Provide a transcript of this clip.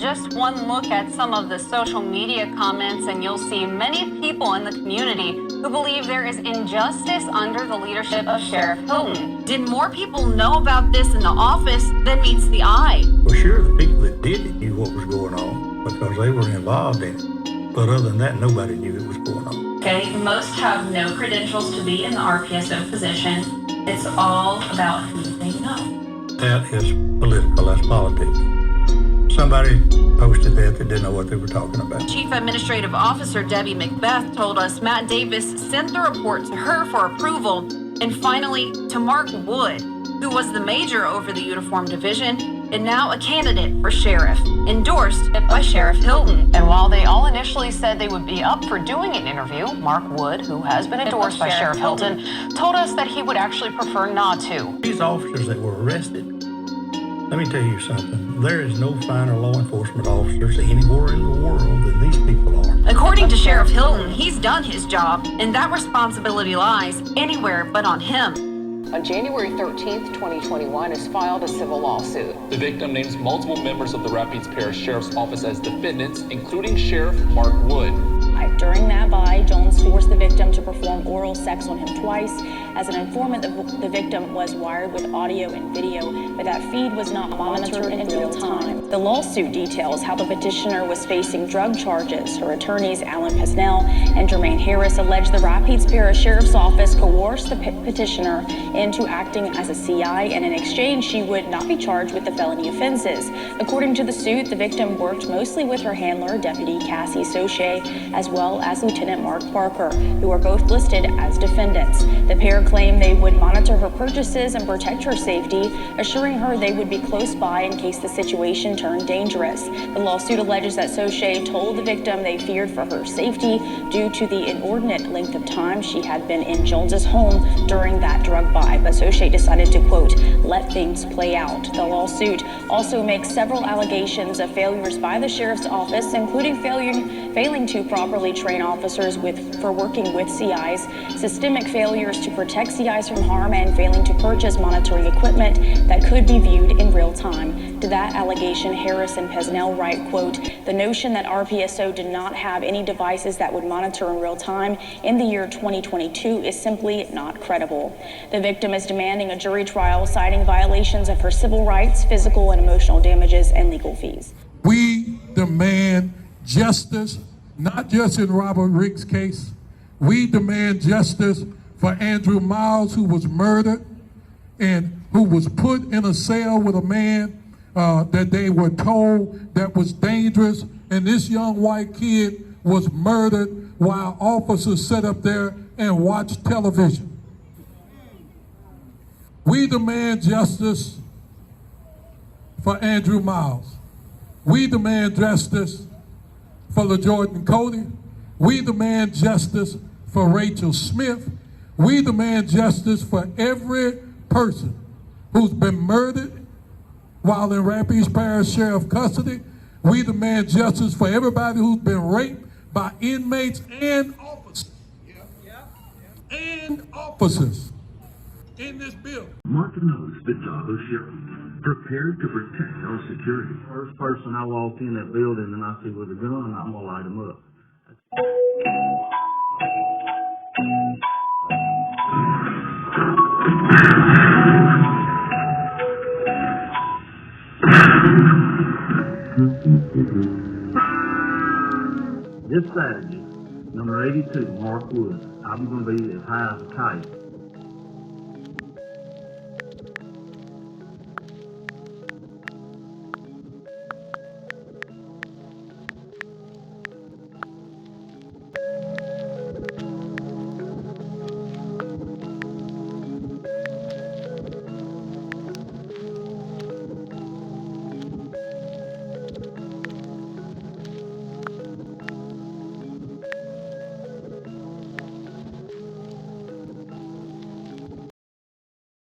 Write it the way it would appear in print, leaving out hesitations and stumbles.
just one look at some of the social media comments and you'll see many people in the community who believe there is injustice under the leadership of Sheriff Hilton. Did more people know about this in the office than meets the eye? Well, sure, the people that did it knew what was going on because they were involved in it. But other than that, nobody knew it was going on. Okay, most have no credentials to be in the RPSO position. It's all about who they know. That is political, that's politics. Somebody posted that didn't know what they were talking about. Chief Administrative Officer Debbie Macbeth told us Matt Davis sent the report to her for approval, and finally to Mark Wood, who was the major over the Uniform Division and now a candidate for sheriff, endorsed by Sheriff Hilton. And while they all initially said they would be up for doing an interview, Mark Wood, who has been endorsed by Sheriff Hilton, told us that he would actually prefer not to. These officers that were arrested, let me tell you something. There is no finer law enforcement officers anywhere in the world than these people are. According to Sheriff Hilton, he's done his job, and that responsibility lies anywhere but on him. On January 13th, 2021, has filed a civil lawsuit. The victim names multiple members of the Rapides Parish Sheriff's Office as defendants, including Sheriff Mark Wood. During that buy, Jones forced the victim to perform oral sex on him twice. As an informant, the victim was wired with audio and video, but that feed was not monitored in real time. The lawsuit details how the petitioner was facing drug charges. Her attorneys, Alan Pesnell and Jermaine Harris, alleged the Rapides Parish Sheriff's Office coerced the petitioner into acting as a CI, and in exchange, she would not be charged with the felony offenses. According to the suit, the victim worked mostly with her handler, Deputy Cassie Soche, as well as Lieutenant Mark Parker, who are both listed as defendants. The pair claimed they would monitor her purchases and protect her safety, assuring her they would be close by in case the situation turned dangerous. The lawsuit alleges that Soche told the victim they feared for her safety due to the inordinate length of time she had been in Jones's home during that drug buy, but Soche decided to, quote, let things play out. The lawsuit also makes several allegations of failures by the sheriff's office, including failing to properly train officers for working with CIs, systemic failures to protect CIs from harm, and failing to purchase monitoring equipment that could be viewed in real time. To that allegation, Harris and Pesnell write, quote, the notion that RPSO did not have any devices that would monitor in real time in the year 2022 is simply not credible. The victim is demanding a jury trial, citing violations of her civil rights, physical and emotional damages, and legal fees. We demand justice, not just in Robert Riggs' case. We demand justice for Andrew Miles, who was murdered and who was put in a cell with a man that they were told that was dangerous. And this young white kid was murdered while officers sat up there and watched television. We demand justice for Andrew Miles. We demand justice for LaJordan Cody. We demand justice for Rachel Smith. We demand justice for every person who's been murdered while in Rapides Parish Sheriff custody. We demand justice for everybody who's been raped by inmates and officers. And officers in this building. Mark knows the job of sheriff, prepared to protect our security. First person I walk in that building and I see with a gun, I'm gonna light him up. This Saturday, number 82, Mark Wood. I'm going to be as high as a kite.